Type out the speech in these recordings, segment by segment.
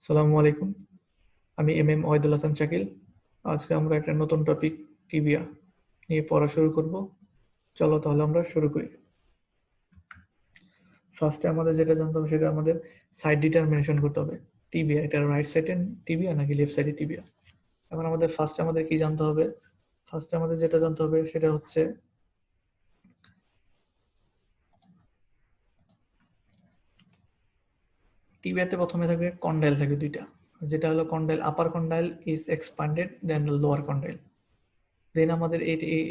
সালামু আলাইকুম। আমি এম ওয়াহিদুল হাসান শাকিল। আজকে আমরা একটা নতুন টপিক টিবিয়া নিয়ে পড়া শুরু করব। চলো তাহলে আমরা শুরু করি। ফার্স্টে আমাদের যেটা জানতে হবে সেটা আমাদের সাইড ডিটারমিনেশন করতে হবে। টিবিয়া এটা রাইট সাইডে টিবিয়া নাকি লেফট সাইডে টিবিয়া। এখন আমাদের কি জানতে হবে? ফার্স্টে আমাদের যেটা জানতে হবে সেটা হচ্ছে টিবিয়াতে প্রথমে থাকবে কন্ডাইল থাকবে দুইটা, যেটা হলো condyle upper condyle is expanded then the lower condyle. Then আমাদের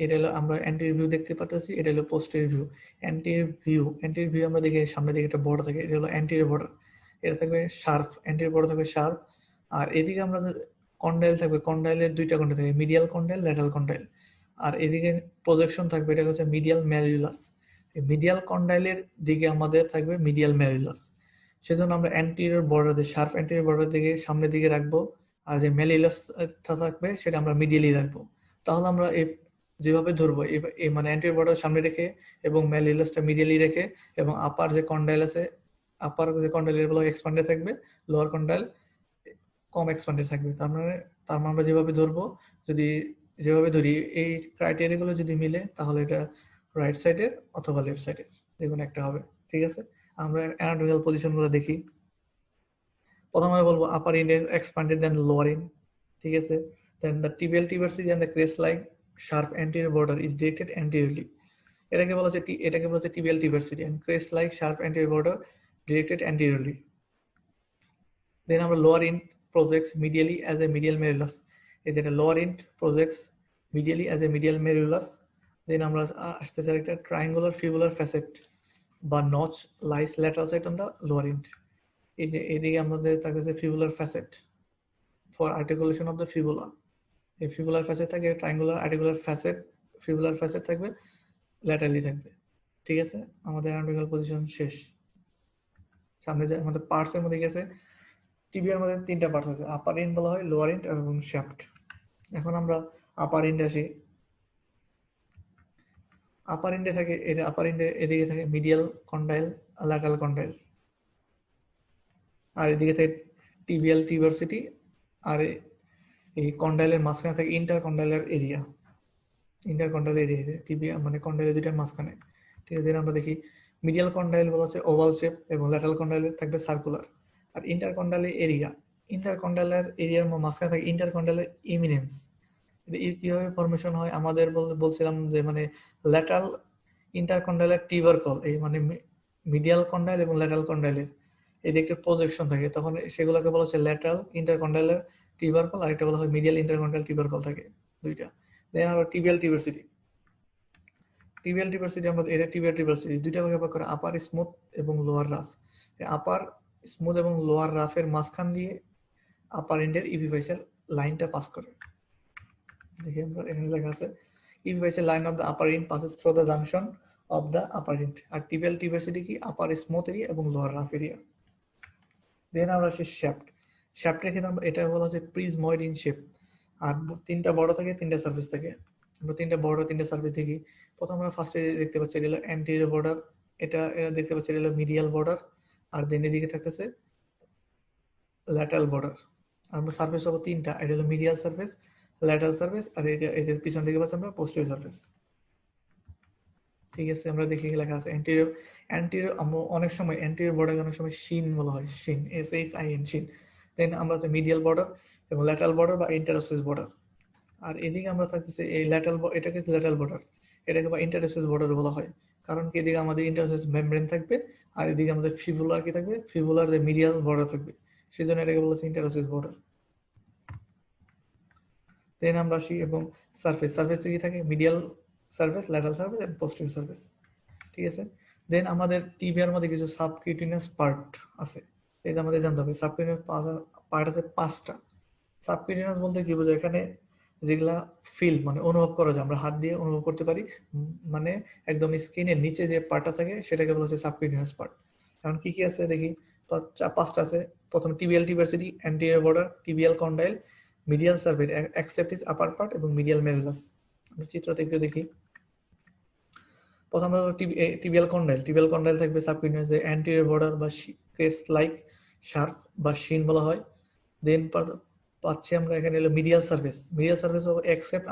এটা হলো আমরা অ্যান্টির ভিউ দেখতে পাচ্ছি, এটা হলো পোস্টের ভিউ। অ্যান্টির ভিউ আমরা দেখি সামনের দিকে একটা বর্ডার থাকে, এটা হলো অ্যান্টির বর্ডার। এটা থাকবে শার্প, অ্যান্টির বর্ডার থাকবে শার্প। আর এদিকে আমরা কন্ডাইল থাকবে, কন্ডাইলের দুইটা কন্ডাইল থাকবে, মিডিয়াল কন্ডাইল, ল্যাটারাল কন্ডাইল। আর এদিকে প্রজেকশন থাকবে, এটা হচ্ছে মিডিয়াল ম্যালিউলাস। মিডিয়াল কন্ডাইলের দিকে আমাদের থাকবে মিডিয়াল ম্যালিউলাস। সেজন্য আমরা অ্যান্টিরিয়র বর্ডার দিয়ে শার্প অ্যান্টিরিয়র বর্ডার দিকে সামনের দিকে রাখবো, আর যে ম্যালিউলাসটা থাকবে সেটা আমরা মিডিয়ালি রাখবো। তাহলে আমরা যেভাবে ধরবো মানে অ্যান্টিরিয়র বর্ডার সামনে রেখে এবং ম্যালিউলাসটা মিডিয়ালি রেখে এবং আপার যে কন্ডাইল আছে, আপার যে কন্ডাইল এগুলো এক্সপ্যান্ডে থাকবে, লোয়ার কন্ডাইল কম এক্সপ্যান্ডে থাকবে। তার মানে আমরা যেভাবে ধরবো, যেভাবে ধরি এই ক্রাইটেরিয়াগুলো যদি মিলে তাহলে এটা রাইট সাইডের অথবা লেফট সাইডের যে কোনো একটা হবে। ঠিক আছে, আমরা অ্যানাটমিক্যাল পজিশনগুলো দেখি। প্রথমে বলবো আপার ইন্ড এক্সপ্যান্ডেড দেন লোয়ার ইন্ড। ঠিক আছে, দেন the tibial tuberosity and the crest like sharp anterior border is directed anteriorly. এটাকে বলা হচ্ছে tibial tuberosity and crest like sharp anterior border directed anteriorly. Then আমরা lower end projects medially as a medial merillus. এই যেটা lower end projects medially as a medial merillus. Then আমরা আসতে চাই একটা triangular fibular facet বা notch lies lateral side on the lower end. এই যে এদিকে আমাদের থাকতেছে fibular facet for articulation of the fibula. এই ফিবুলার ফ্যাসেট থাকে triangular articular facet, fibular facet থাকবে ল্যাটারালি থাকবে। ঠিক আছে, আমাদের অ্যানাটমিক্যাল পজিশন শেষ। সামনে যে আমাদের পার্টস এর মধ্যে গেছে, টিবিয়ার মধ্যে তিনটা পার্টস আছে, আপার এন্ড বলা হয়, লোয়ার এন্ড এবং শ্যাফট। এখন আমরা আপার এন্ডে আসি। আপার এন্ডে থাকে, এটা আপার এন্ডে এদিকে থাকে মিডিয়াল কন্ডাইল, ল্যাটারাল কন্ডাইল, আর এদিকে থাকে টিবিয়াল টিউবারসিটি, আর এই কন্ডাইলের মাঝখানে থাকে ইন্টারকন্ডাইলার এরিয়া। ইন্টারকন্ডাইল এরিয়া টিবিয়া মানে কন্ডাইলের দুইটার মাঝখানে। ঠিক আছে, আমরা দেখি মিডিয়াল কন্ডাইল বলা হচ্ছে ওভাল শেপ এবং ল্যাটারাল কন্ডাইল থাকবে সার্কুলার। আর ইন্টারকন্ডাইলার এরিয়ার মাঝখানে থাকে ইন্টারকন্ডাইলার ইমিনেন্স। কিভাবে ফরমেশন হয় আমাদের বলছিলাম যে মানে ল্যাটারাল ইন্টারকন্ডাইলার টিউবারকল, এই মানে মিডিয়াল কন্ডাইল এবং ল্যাটারাল কন্ডাইলের এদিকে প্রজেকশন থাকে, তখন সেগুলোকে বলা হচ্ছে ল্যাটারাল ইন্টারকন্ডাইলার টিউবারকল, আর একটা বলা হয় মিডিয়াল ইন্টারকন্ডাইলার টিউবারকল থাকে দুইটা। দেন আমরা টিবিয়াল টিউবারসিটি আমরা এটা টিবিয়াল টিউবারসিটি দুইটা ভাগে ভাগ করে, আপার স্মুথ এবং লোয়ার রাফ। আপার স্মুথ এবং লোয়ার রাফের মাঝখান দিয়ে আপার এন্ডের ইপিফাইসের লাইনটা পাস করে। দেখি আমরা এখানে লেখা আছে ইপিফাইসের line of the upper end passes through the junction of the upper end. আর টিবিয়াল টিউবারসিটি কি আপার স্মুথ এরিয়া এবং লোয়ার রাফ এরিয়া। দেন আমরা আসি শ্যাফটের ক্ষেত্রে এটা বলা হচ্ছে প্রিজময়েড ইন শেপ। আর তিনটা বড় থাকে, তিনটা সার্ফেস থাকে। আমরা তিনটা সার্ফেস দেখি। প্রথম আমরা ফার্স্টে দেখতে পাচ্ছি এটা হলো অ্যান্টিরিয়র বর্ডার, এটা দেখতে পাচ্ছি এটা হলো মিডিয়াল বর্ডার, আর দেন এদিকে থাকতেছে ল্যাটারাল বর্ডার। আমরা সার্ফেস পাবো তিনটা, এটা হলো মিডিয়াল সার্ফেস, ল্যাটারাল সার্ফেস, আর এটার পিছন থেকে পাচ্ছি আমরা পোস্টেরিয়র সার্ফেস। ঠিক আছে, আমরা দেখি লেখা আছে অ্যান্টিরিয়র আমরা অনেক সময় অ্যান্টিরিয়র বর্ডার অনেক সময় শিন বলা হয়, শিন SHIN শিন। দেন আমরা হচ্ছে মিডিয়াল বর্ডার এবং ল্যাটারাল বর্ডার বা ইন্টারওসেস বর্ডার। আর এদিকে আমরা থাকতেছে এই এটাকে ল্যাটারাল বর্ডার, এটাকে বা ইন্টারওসেস বর্ডার বলা হয়। কারণ কি এদিকে আমাদের ইন্টারওসেস মেমব্রেন থাকবে, আর এদিকে আমাদের ফিবুলার কি থাকবে, ফিবুলার যে মিডিয়াল বর্ডার থাকবে, সেজন্য এটাকে বলা হচ্ছে ইন্টারওসেস বর্ডার। দেন আমরা আসি এবং সার্ফেস কি থাকে, মিডিয়াল সার্ফেস, ল্যাটারাল সার্ফেস এবং পোস্টেরিয়র সার্ফেস। ঠিক আছে, দেন আমাদের টিবিয়ার মধ্যে কিছু সাবকিউটেনিয়াস পার্ট আছে, এটা আমাদের জানতে হবে। সাবকিউটেনিয়াস পার্ট আছে 5টা। সাবকিউটেনিয়াস বলতে কি বোঝায়, এখানে যেগুলা ফিল মানে অনুভব করা যায়, আমরা হাত দিয়ে অনুভব করতে পারি, মানে একদম স্কিনের নিচে যে পার্টটা থাকে সেটাকে বলা হচ্ছে সাবকিউটেনিয়াস পার্ট। এখন কি কি আছে দেখি, 5টা আছে। প্রথম tibial tuberosity, anterior border, tibial condyle, medial surface except is upper part এবং মিডিয়াল মেরুলাস। আমরা চিত্রতে একটু দেখি। প্রথমত টিবিয়াল কন্ডাইল থাকবে সাবকিউটেনিয়াস, অ্যান্টিরিয়র বর্ডার বা ক্রেস্ট লাইক শার্প বা শিন বলা হয়। দেন পাচ্ছি আমরা এখানে হলো মিডিয়াল সার্ফেস। মিডিয়াল সার্ফেস হবে এক্সেপ্ট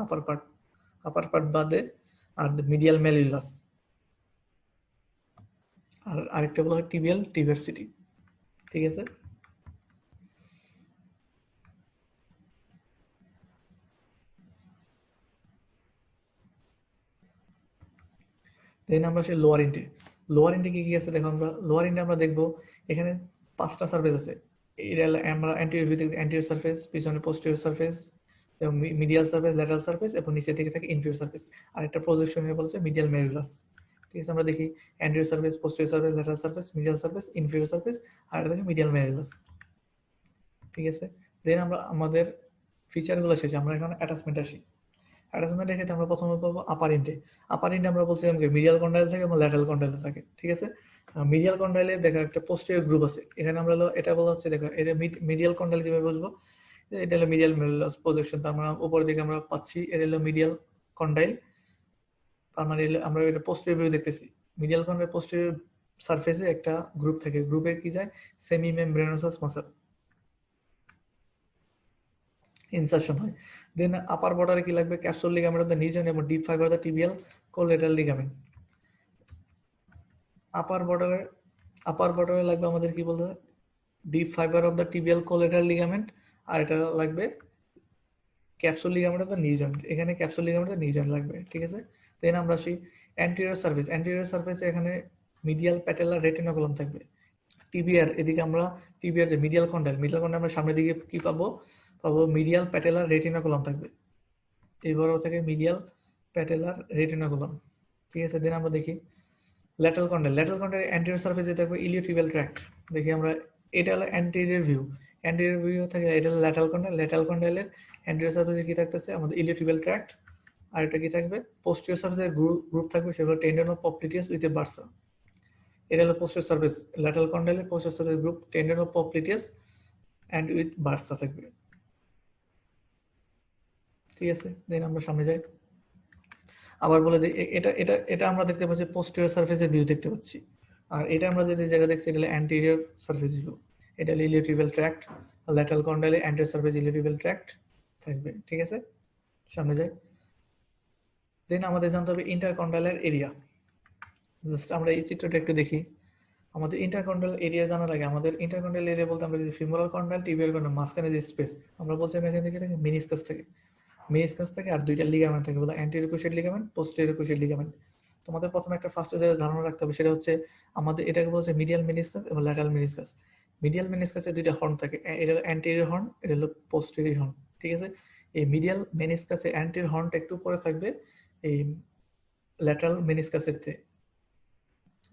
আপার পার্ট বাদে আর মিডিয়াল ম্যালিউলাস। আর আরেকটা বলা হয় টিবিয়াল টিভার্সিটি। ঠিক আছে, দেন আমরা সেই লোয়ার ইন্টে। লোয়ার ইন্টে কি কি আছে দেখো, আমরা লোয়ার ইন্টে আমরা দেখবো এখানে 5টা সার্ফেস আছে। এটা আমরা অ্যান্টিরিয়র ভিউ দেখি, অ্যান্টিরিয়র সার্ফেস, পিছনে পোস্টেরিয়র সার্ফেস, এবং মিডিয়াল সার্ফেস, ল্যাটারাল সার্ফেস, এবং নিচে থেকে থাকে ইনফিরিয়র সার্ফেস। আর একটা প্রজেকশনের বলছে মিডিয়াল ম্যালিউলাস। ঠিক আছে, আমরা দেখি anterior surface, posterior surface, lateral surface, medial surface, inferior surface, আর এটা থাকে মিডিয়াল ম্যালিউলাস। ঠিক আছে, দেন আমরা আমাদের ফিচারগুলো শেষে আমরা এখন অ্যাটাচমেন্ট আসি। অ্যাটাচমেন্টের ক্ষেত্রে আমরা প্রথমে পাবো আপার ইন্টে। আপার ইন্টে আমরা বলছিলাম যে মিডিয়াল কন্ডাইল থাকে এবং ল্যাটারাল কন্ডাইল থাকে। ঠিক আছে, মিডিয়াল কন্ডাইলে দেখা একটা পোস্টেরিয়র গ্রুপ আছে। এখানে আমরা এটা বলা হচ্ছে, দেখো এটা মিডিয়াল কন্ডাইল কিভাবে বুঝবো, এটা হলো মিডিয়াল ম্যালিউলাস প্রজেকশন। তার মানে উপরের দিকে আমরা পাচ্ছি এটা হলো মিডিয়াল কন্ডাইল। তার মানে আমরা এটা পোস্টেরিয়র ভিউ দেখতেছি। মিডিয়াল কন্ডাইল পোস্টেরিয়র সারফেসে একটা গ্রুপ থাকে, গ্রুপে কি যায় সেমি মেমব্রেনোসাস মাসল ইনসারশন হয়। দেন আপার বর্ডারে কি লাগবে, capsule ligament of the knee joint এবং deep fibre of the tibial collateral ligament. Upper বর্ডারে লাগবে আমাদের কি বলতে হয়, deep fibre of the tibial collateral ligament, আর এটা লাগবে capsule ligament of the knee joint. এখানে capsule ligament of the knee joint লাগবে। ঠিক আছে, দেন আমরা আসি অ্যান্টেরিয়র সার্ফেস। অ্যান্টেরিয়র সার্ফেসে এখানে মিডিয়াল প্যাটেলার রেটিনোকুলাম থাকবে। টিবিয়ার এদিকে আমরা টিবিয়ার যে মিডিয়াল কন্ডাইল আমরা সামনের দিকে কি পাবো, মিডিয়াল প্যাটেলার রেটিনোকুলাম থাকবে। এইবারও থাকে মিডিয়াল প্যাটেলার রেটিনোকুলাম। ঠিক আছে, দেন আমরা দেখি lateral condyle. Lateral condyle anterior সার্ফেসে থাকবে ইলিওটিবিয়াল ট্র্যাক্ট। দেখি আমরা, এটা হলো অ্যান্টেরিয়র ভিউ। অ্যান্টেরিয়র ভিউ থাকে, এটা হলো ল্যাটারাল কন্ডাইল। ল্যাটারাল কন্ডাইলের অ্যান্টেরিয়র সার্ফেসে কি থাকতেছে আমাদের ইলিওটিবিয়াল ট্র্যাক্ট। আর এটা কি থাকবে, পোস্টেরিয়র সার্ফেসে গ্রুপ থাকবে, সেগুলো tendon of popliteus with a bursa. এটা হলো পোস্টেরিয়র সার্ফেস, ল্যাটারাল কন্ডাইলের posterior surface group tendon of popliteus and with bursa থাকবে। ঠিক আছে, দেন আমরা সামনে যাই। আবার বলে দিই, এটা এটা এটা আমরা দেখতে পাচ্ছি পোস্টেরিয়র সারফেসের ভিউ দেখতে পাচ্ছি। আর এটা আমরা যে জায়গা দেখছি এটা হলো অ্যান্টেরিয়র সারফেস ভিউ। এটা হলো ইলিওটিবিয়াল ট্র্যাক্ট, ল্যাটারাল কন্ডাইলে অ্যান্টেরিয়র সারফেস ইলিওটিবিয়াল ট্র্যাক্ট থাকবে। ঠিক আছে, সামনে যাই। দেন আমাদের জানতে হবে ইন্টারকন্ডাইলার এরিয়া। জাস্ট আমরা এই চিত্রটা একটু দেখি। আমাদের ইন্টারকন্ডাইল এরিয়া জানার আগে আমাদের ইন্টারকন্ডাইল এরিয়া বলতে আমরা যদি ফিমোরাল কন্ডাইল টিবিয়াল কন্ডাইল মাঝখানে যে স্পেস আমরা বলছিলাম এখান থেকে থাকে মেনিসকাস থেকে। মেনিসকাস থেকে আর দুইটা লিগামেন্ট থাকে, বলে anterior cruciate ligament, posterior cruciate ligament. তোমাদের প্রথমে একটা ফার্স্টে যে ধারণা রাখতে হবে সেটা হচ্ছে আমাদের এটাকে বলছে মিডিয়াল মেনিসকাস এবং ল্যাটারাল মেনিসকাস। মিডিয়াল মেনিসকাসে দুইটা হর্ন থাকে, এটা হলো অ্যান্টেরিয়র হর্ন, এটা হলো পোস্টেরিয়র হর্ন। ঠিক আছে, এই মিডিয়াল মেনিসকাসে অ্যান্টেরিয়র হর্নটা একটু উপরে থাকবে এই ল্যাটারাল মেনিসকাসের থেকে।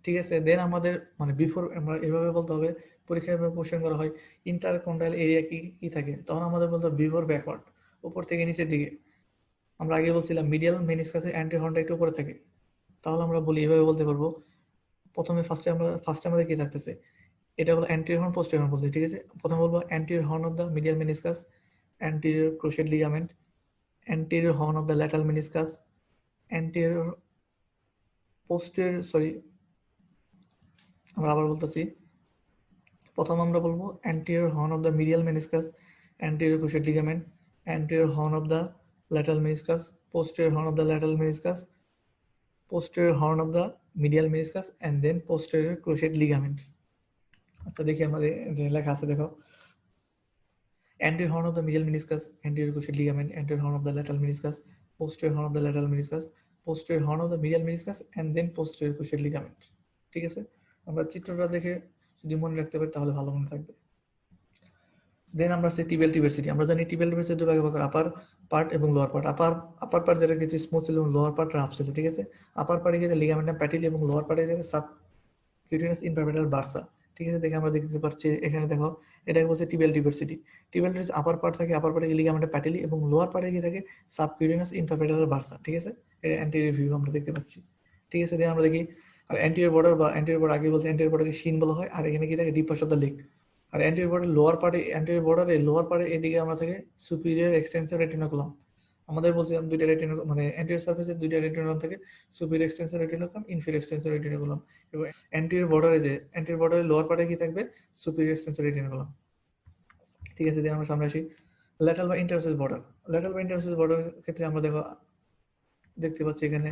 ঠিক আছে, দেন আমাদের মানে বিফোর আমরা এভাবে বলতে হবে, পরীক্ষায় কোশ্চেন করা হয় ইন্টারকন্ডাইল এরিয়া কি কি থাকে, তখন আমাদের বলতে হবে বিফোর ব্যাকওয়ার্ড, উপর থেকে নিচের দিকে। আমরা আগে বলছিলাম মিডিয়াল মেনিসকাসে অ্যান্টেরিয়র হর্নটা একটু উপরে থাকে, তাহলে আমরা বলি এভাবে বলতে পারবো। প্রথমে ফার্স্টে আমাদের কি থাকতেছে, এটা হলো অ্যান্টেরিয়র হর্ন, পোস্টেরিয়র হর্ন বলতে। ঠিক আছে, প্রথমে বলবো anterior horn of the medial meniscus, anterior crochet ligament, anterior horn of the lateral meniscus, anterior আমরা আবার বলতেছি, প্রথম আমরা বলবো anterior horn of the medial meniscus, anterior crochet ligament, anterior horn of the lateral meniscus, posterior horn of the lateral meniscus, posterior horn of the medial meniscus, and then posterior cruciate ligament. আচ্ছা দেখি আমাদের লেখা আছে, দেখো anterior horn of the medial meniscus, anterior cruciate ligament, anterior horn of the lateral meniscus, posterior horn of the lateral meniscus, posterior horn of the medial meniscus, and then posterior cruciate ligament. ঠিক আছে, আমরা চিত্রটা দেখে যদি মনে রাখতে পারি তাহলে ভালো মনে থাকবে। দেন আমরা সেই টিবিয়াল টিভার্সিটি, আমরা জানি টিবিয়াল টিভার্সিটি দুই ভাগে ভাগ করে, আপার পার্ট এবং লোয়ার পার্ট। আপার পার্ট যেটা কিছু স্মুথ ছিল এবং লোয়ার পার্ট রাফ ছিল। ঠিক আছে, আপার পার্টে গিয়ে লিগামেন্টাম প্যাটেলি এবং লোয়ার পার্টে গিয়ে সাবকিউটেনিয়াস ইনফ্রাপ্যাটেলার বার্সা। ঠিক আছে, দেখে আমরা দেখতে পাচ্ছি এখানে দেখো এটাকে বলছে টিবিয়াল টিভার্সিটি। টিবিয়াল টিভার্সিটি আপার পার্ট থাকে, আপার পার্টে গিয়ে লিগামেন্টাম প্যাটেলি এবং লোয়ার পার্টে গিয়ে থাকে সাবকিউটেনিয়াস ইনফ্রাপ্যাটেলার বার্সা। ঠিক আছে, এটা অ্যান্টেরিয়র ভিউ আমরা দেখতে পাচ্ছি। ঠিক আছে, দেন আমরা দেখি আর অ্যান্টেরিয়র বর্ডার বা অ্যান্টেরিয়র বর্ডার আগে বলছে অ্যান্টেরিয়র বর্ডারকে শিন বলা হয়, আর এখানে কি থাকে deep fascia of the leg. আর অ্যান্টেরিয়র বর্ডারে লোয়ার পার্টে এদিকে আমরা থাকে সুপিরিয়র এক্সটেন্সর রেটিনোকুলাম। আমাদের বলছিলাম দুইটা রেটিনোকুলাম, মানে অ্যান্টেরিয়র সারফেসে দুইটা রেটিনোকুলাম থাকে, সুপিরিয়র এক্সটেন্সর রেটিনোকুলাম, ইনফিরিয়র এক্সটেন্সর রেটিনোকুলাম। এবং অ্যান্টেরিয়র বর্ডারে লোয়ার পার্টে কি থাকবে সুপিরিয়র এক্সটেন্সর রেটিনোকুলাম। ঠিক আছে। আমরা সামনে আসি ল্যাটারাল বা ইন্টারফেস বর্ডার। ল্যাটারাল বা ইন্টারফেস বর্ডার ক্ষেত্রে আমরা দেখতে পাচ্ছি এখানে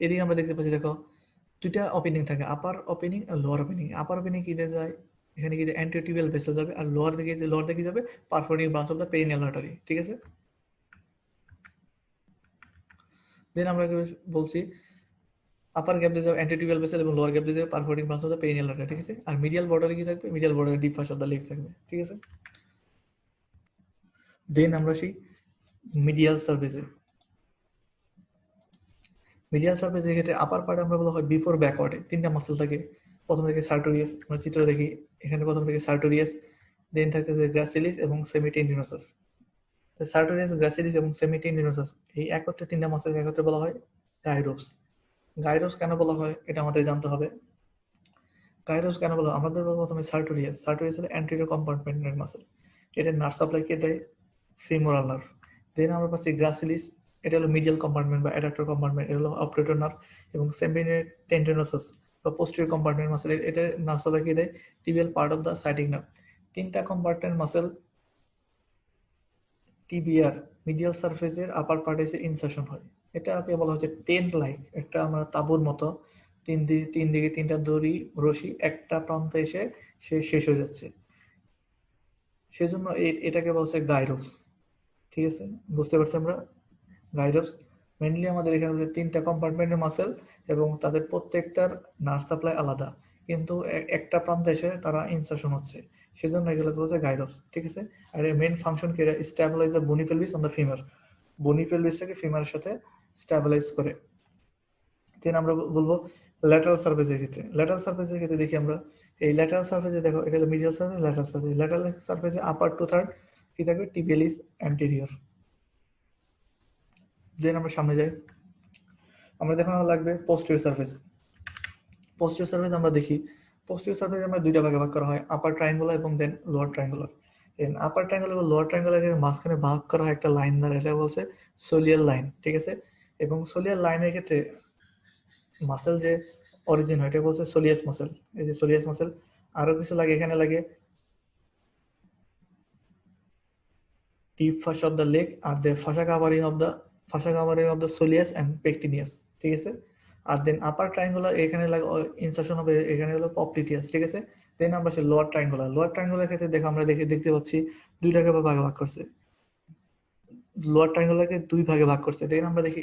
এদিকে আমরা দেখতে পাচ্ছি দুইটা ওপেনিং থাকে, আপার ওপেনিং আর লোয়ার ওপেনিং। আপার ওপেনিং কি যায়, এখানে কি অ্যান্টিটিউবিয়াল ভেসেল যাবে, আর লোয়ার দিকে যাবে perforating branch of the peroneal artery. ঠিক আছে। দেন আমরা বলছি আপার গ্যাপ দিয়ে যাবে অ্যান্টিটিউবিয়াল ভেসেল এবং লোয়ার গ্যাপ দিয়ে যাবে perforating branch of the peroneal artery. ঠিক আছে। আর মিডিয়াল বর্ডারে কি থাকবে, মিডিয়াল বর্ডারে deep fascia of the leg থাকবে। ঠিক আছে। দেন আমরা আসি মিডিয়াল সার্ফেসে। মিডিয়াল সার্ফেসের ক্ষেত্রে আপার পার্টে আমরা বলা হয় বিফোর ব্যাকওয়ার্ডে তিনটা মাসেল থাকে। প্রথম থেকে সার্টোরিয়াস, আমরা চিত্র দেখি এখানে প্রথম থেকে সার্টোরিয়াস, দেন থাকতেছে গ্রাসিলিস এবং সেমিটেন্ডিনোসাস। সার্টোরিয়াস, গ্রাসিলিস এবং সেমিটেন্ডিনোসাস এই একত্রে তিনটা মাসেলকে একত্রে বলা হয় গাইরোপস। গাইরোপস কেন বলা হয় এটা আমাদের জানতে হবে। গাইরোপস কেন বলা হয়, আমাদের প্রথমে সার্টোরিয়াস। সার্টোরিয়াস হলো অ্যান্টেরিয়র কম্পার্টমেন্টের মাসেল, এটা নার্ভ সাপ্লাই কে দেয়, ফিমোরাল নার্ভ। দেন আমরা পাচ্ছি গ্রাসিলিস, এটা হলো মিডিয়াল কম্পার্টমেন্ট বা অ্যাডাক্টর কম্পার্টমেন্ট, এটা হলো অপারেটর নার্ভ। এবং সেমিটেন্ডিনোসাস বা পোস্টেরিয়র কম্পার্টমেন্ট মাসেল, এটা নার্ভ সাপ্লাই কে দেয়, tibial part of the sciatic nerve. তিনটা কম্পার্টমেন্ট মাসেল টিবিয়ার মিডিয়াল সারফেসের আপার পার্টে এসে ইনসারশন হয়। এটাকে বলা হচ্ছে টেন্ট লাইক, একটা আমরা তাঁবুর মতো তিন দিকে তিনটা দড়ি রশি একটা প্রান্তে এসে সে শেষ হয়ে যাচ্ছে, সেজন্য এটাকে বলছে গাইরোপস। ঠিক আছে, বুঝতে পারছি আমরা। গাইরোপস মেনলি আমাদের এখানে তিনটা কম্পার্টমেন্টের মাসেল এবং তাদের প্রত্যেকটার নার্ভ সাপ্লাই আলাদা, কিন্তু একটা প্রান্তে এসে তারা ইনসারশন হচ্ছে, সেজন্য এগুলো বলছে গাইরোপস। ঠিক আছে। আর এর মেইন ফাংশন কি, স্ট্যাবিলাইজ দ্য বনি পেলভিস অন দ্য ফিমার, বনি পেলভিসটাকে ফিমারের সাথে স্ট্যাবিলাইজ করে। দেন আমরা বলবো ল্যাটারাল সারফেসের ক্ষেত্রে। ল্যাটারাল সারফেসের ক্ষেত্রে দেখি আমরা এই ল্যাটারাল সারফেসে দেখো, এটা হলো medial surface, lateral surface. Lateral সারফেসে আপার টু থার্ড কি থাকবে, টিবিয়ালিস অ্যান্টেরিয়র। দেন আমরা সামনে যাই, আমরা দেখানো লাগবে পোস্টেরিয়র সারফেস। পোস্টেরিয়র সারফেস আমরা দেখি, পোস্টেরিয়র সারফেস আমরা দুইটা ভাগে ভাগ করা হয়, আপার ট্রায়াঙ্গুলার এবং দেন লোয়ার ট্রায়াঙ্গুলার। আপার ট্রায়াঙ্গুলার এবং লোয়ার ট্রায়াঙ্গুলার মাঝখানে ভাগ করা হয় একটা লাইন দ্বারা, এটা বলছে সোলিয়ার লাইন। ঠিক আছে। এবং সোলিয়ার লাইনের ক্ষেত্রে মাসেল যে অরিজিন হয় এটা বলছে সোলিয়াস মাসেল। এই যে সোলিয়াস মাসেল, আরো কিছু লাগে এখানে লাগে deep fascia of the leg R the fascia covering of the soleus and pectineus। ঠিক আছে। আর দেন আপার ট্রায়াঙ্গুলার এখানে লাগে ইনসারশন হবে, এখানে হলো পপলিটিয়াস। ঠিক আছে। দেন আমরা সে লোয়ার ট্রায়াঙ্গুলার। লোয়ার ট্রায়াঙ্গুলার ক্ষেত্রে দেখো আমরা দেখতে পাচ্ছি দুইটাকে ভাগে ভাগ করছে, লোয়ার ট্রায়াঙ্গুলারকে দুই ভাগে ভাগ করছে। দেন আমরা দেখি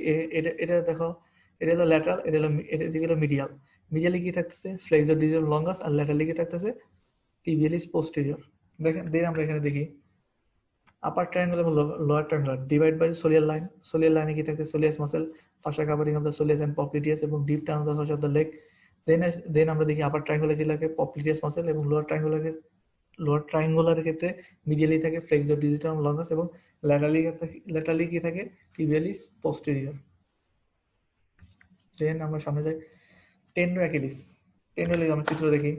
এটা দেখো, এটা হলো ল্যাটারাল, এটা দিকে হলো মিডিয়াল। মিডিয়ালি কি থাকতেছে, ফ্লেক্সর ডিজিটাল লঙ্গাস, আর ল্যাটারালি কি থাকতেছে, টিবিয়ালিস পোস্টেরিয়র। দেখেন, দেন আমরা এখানে দেখি আপার ট্রায়াঙ্গুলার এবং lower triangular divide by soleal line. সোলিয়ার লাইনে কি থাকে, soleus muscle, fascia covering of the soleus and popliteus এবং deep turn of the fascia of the leg. Then আমরা দেখি আপার ট্রায়াঙ্গুলার কি লাগে, পপলিটিয়াস মাসেল, এবং লোয়ার ট্রায়াঙ্গুলারের ক্ষেত্রে মিডিয়ালি থাকে ফ্লেক্সর ডিজিটাল লঙ্গাস এবং ল্যাটারালি কি থাকে, টিবিয়ালিস পোস্টেরিয়র। দেন আমরা সামনে যাই, টেন্ডো অ্যাকিলিস। টেন্ডো লেগ আমরা চিত্র দেখি,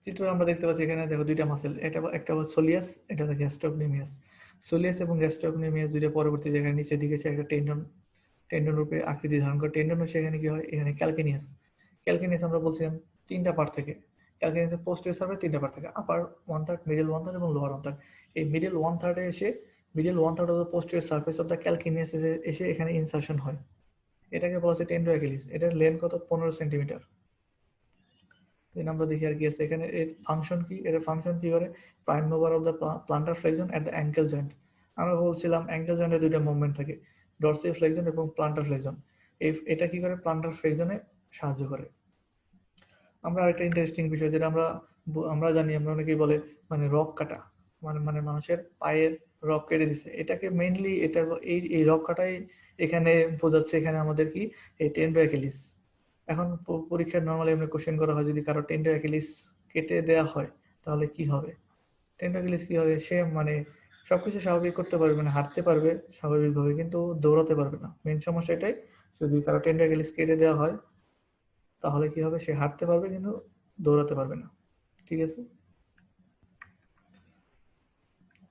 চিত্র আমরা দেখতে পাচ্ছি এখানে দেখো দুইটা মাসেল, একটা হলো সোলিয়াস, এটা হলো গ্যাস্ট্রোকনেমিয়াস। সোলিয়াস এবং গ্যাস্ট্রোকনেমিয়াস দুইটা পরবর্তী জায়গায় নিচের দিকে একটা টেন্ডন রূপে আকৃতি ধারণ করে। টেন্ডন সেখানে কি হয়, এখানে ক্যালকেনিয়াস। ক্যালকেনিয়াস আমরা বলছিলাম তিনটা পার্ট থেকে, ক্যালকেনিয়াসের পোস্টেরিয়র সার্ফেস তিনটা পার্ট থেকে, upper one third, middle one third এবং লোয়ার ওয়ান থার্ড। এই মিডল ওয়ান থার্ডে এসে middle one third of the posterior surface of the calcaneus এসে এখানে ইনসারশন হয়, এটাকে বলা হচ্ছে টেন্ডো অ্যাকিলিস। এটার লেন্থ কত, 15 সেন্টিমিটার। আমরা দেখি আর কি আছে এখানে, এর ফাংশন কি, এর ফাংশন কি করে, prime mover of the plantar flexion at the ankle joint. আমরা বলছিলাম অ্যাঙ্কেল জয়েন্টে দুইটা মুভমেন্ট থাকে, ডরসি ফ্লেক্সন এবং প্লান্টার ফ্লেক্সন। এটা কি করে, প্লান্টার ফ্লেক্সনে সাহায্য করে। আমরা আরেকটা ইন্টারেস্টিং বিষয় যেটা আমরা জানি, আমরা অনেকেই বলে মানে রক কাটা, মানে মানুষের পায়ের রক কেটে দিছে, এটাকে মেইনলি এটা এই রক কাটাই এখানে বোঝাচ্ছে। এখানে আমাদের কি, এই টেন্ডো অ্যাকিলিস। এখন পরীক্ষায় নর্মালি এমনি কোশ্চেন করা হয়, যদি কারো টেন্ডো অ্যাকিলিস কেটে দেওয়া হয় তাহলে কি হবে। টেন্ডো অ্যাকিলিস কি হবে, সে মানে সবকিছু স্বাভাবিক করতে পারবে, মানে হাঁটতে পারবে স্বাভাবিকভাবে কিন্তু দৌড়াতে পারবে না। মেন সমস্যা এটাই, যদি কারো টেন্ডো অ্যাকিলিস কেটে দেওয়া হয় তাহলে কি হবে, সে হাঁটতে পারবে কিন্তু দৌড়াতে পারবে না। ঠিক আছে।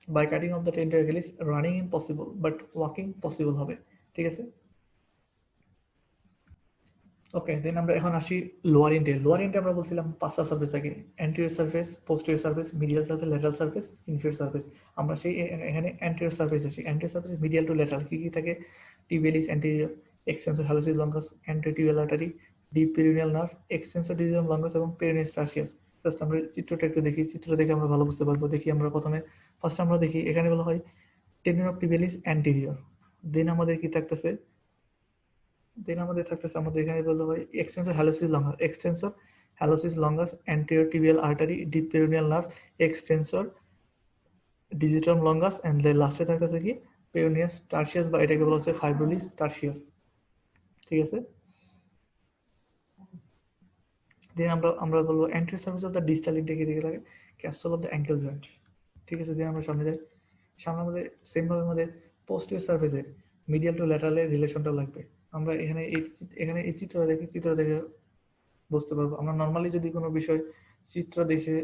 By cutting of the tendo Achilles running impossible but walking possible হবে। ঠিক আছে। ওকে, দেন আমরা এখন আসি লোয়ার ইন্টে। লোয়ার ইন্টে আমরা বলছিলাম 5টা সারফেস থাকে, anterior surface, posterior surface, medial surface, lateral surface, inferior surface. আমরা সেই এখানে অ্যান্টেরিয়র সারফেস আসি। Anterior surface medial to lateral কি কি থাকে? Tibialis anterior, extensor hallucis longus, anterior artery, deep peroneal nerve, extensor digitorum longus এবং peroneus টার্সিয়াস। Just আমরা চিত্রটা একটু দেখি, চিত্র দেখে আমরা ভালো বুঝতে পারবো। দেখি আমরা প্রথমে ফার্স্ট আমরা দেখি এখানে বলা হয় tendon of tibialis anterior. Then আমাদের কি থাকতেছে? আমাদের এখানে বলা হয় extensor hallucis longus, extensor hallucis longus, anterior tibial artery, deep peroneal nerve, extensor digitorum longus, and লাস্টে থাকতেছে কি পেরিনিয়াস টার্সিয়াস, বা এটাকে বলা হচ্ছে ফাইব্রোলিস টার্সিয়াস। ঠিক আছে, দেন আমরা বলবো anterior surface of the distal intake দিকে থাকে capsule of the ankle joint. ঠিক আছে, দেন আমরা সামনে যাই। সামনে আমাদের সেমভাবে আমাদের পোস্টিরিয়র সার্ফেসের মিডিয়াল টু ল্যাটারালের রিলেশনটা লাগবে। আমরা এখানে এই চিত্র দেখে বুঝতে পারবো। আমরা নর্মালি যদি কোনো বিষয় চিত্র দেখে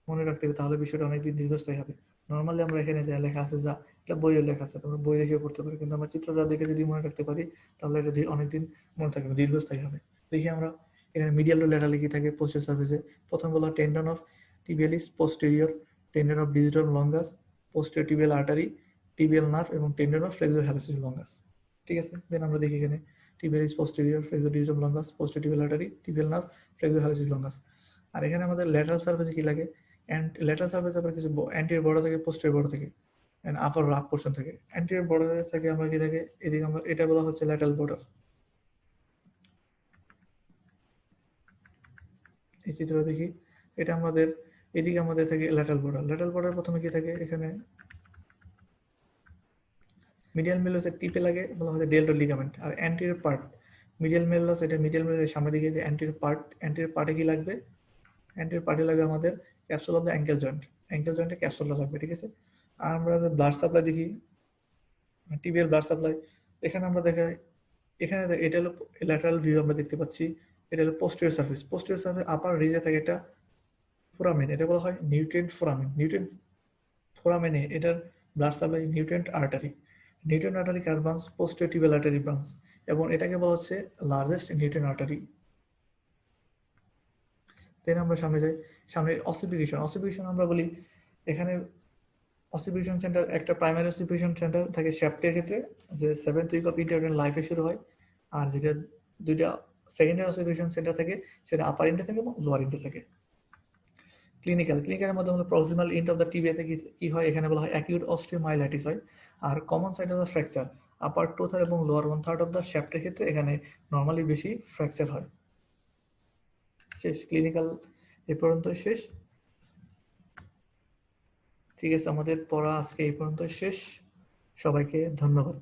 মনে রাখতে হবে তাহলে বিষয়টা অনেকদিন দীর্ঘস্থায়ী হবে। নর্মালি আমরা এখানে যা লেখা আছে, যা এটা বইয়ের লেখা আছে, তোমরা বই দেখে পড়তে পারি, কিন্তু আমরা চিত্রটা দেখে যদি মনে রাখতে পারি তাহলে এটা অনেকদিন মনে থাকবে, দীর্ঘস্থায়ী হবে। দেখি আমরা এখানে মিডিয়াল টু ল্যাটারাল কি থাকে পোস্টেরিয়র সার্ফেসে। প্রথম বলা tendon of tibialis posterior, tendon of digitorum longus, posterior tibial artery, tibial nerve এবং tendon of flexor hallucis longus. ঠিক আছে, দেন আমরা দেখি এখানে tibialis posterior, flexor digitum longus, posterior tibial artery, tibial nerve, flexor hallucis longus। আর এখানে আমাদের lateral সার্ফেসে কি লাগে? এন্ড ল্যাটারাল সার্ফেসে আবার কিছু অ্যান্টেরিয়র বর্ডার থাকে, পোস্টেরিয়র বর্ডার থাকে, এন্ড আপার রাফ পোর্শন থাকে। অ্যান্টেরিয়র বর্ডারে থাকে আমরা কি থাকে এদিকে, আমরা এটা বলা হচ্ছে ল্যাটারাল বর্ডার। এই চিত্র দেখি, এটা আমাদের এদিকে আমাদের থাকে ল্যাটারাল বর্ডার। ল্যাটারাল বর্ডার প্রথমে কি থাকে? এখানে মিডিয়াল মেলুসের টিপে লাগে, বলা হয় ডেল্টয়েড লিগামেন্ট। আর অ্যান্টেরিয়র পার্ট মিডিয়াল মেলুস, এটা মিডিয়াল মেলুসের সামনের দিকে যে অ্যান্টেরিয়র পার্টে কি লাগবে? অ্যান্টেরিয়র পার্টে লাগবে আমাদের capsule of the ankle joint. Ankle জয়েন্টে ক্যাপসুলটা লাগবে। ঠিক আছে, আর আমরা ব্লাড সাপ্লাই দেখি, টিবিয়াল ব্লাড সাপ্লাই। এখানে আমরা দেখাই, এখানে এটা হলো ল্যাটারাল ভিউ আমরা দেখতে পাচ্ছি। এটা হলো পোস্টেরিয়র সার্ফেস। পোস্টেরিয়র সার্ফেস আপার রিজে থাকে এটা ফোরামেন, এটা বলা হয় নিউট্রিয়েন্ট ফোরামেন। নিউট্রিয়েন্ট ফোরামেনে এটার blood supply nutrient artery. Nutrient artery কার branch? Posterior tibial artery branch, এবং এটাকে বলা হচ্ছে লার্জেস্ট নিউট্রিয়েন্ট আর্টারি। দেন আমরা সামনে যাই, সামনে অসিফিকেশন। অসিফিকেশন আমরা বলি এখানে অসিফিকেশন সেন্টার, একটা প্রাইমারি অসিফিকেশন সেন্টার থাকে শ্যাফটের ক্ষেত্রে, যে 7th উইক অফ ইন্টারভেন লাইফে শুরু হয়। আর যেটা দুইটা সেকেন্ডারি অসিফিকেশন সেন্টার থাকে, সেটা আপার ইন্টে থাকে এবং লোয়ার ইন্টে থাকে। ক্লিনিক্যালের মধ্যে আমাদের প্রক্সিমাল ইন্ট অফ দ্য টিবিয়াতে কি হয়? এখানে বলা হয় অ্যাকিউট অস্টিওমাইলাইটিস হয়। আর common site of the fracture upper 2/3 এবং লোয়ার 1/3 অফ দ্য শ্যাফটের ক্ষেত্রে এখানে নর্মালি বেশি ফ্র্যাকচার হয়। শেষ, ক্লিনিক্যাল এ পর্যন্তই শেষ। ঠিক আছে, আমাদের পড়া আজকে এই পর্যন্ত শেষ। সবাইকে ধন্যবাদ।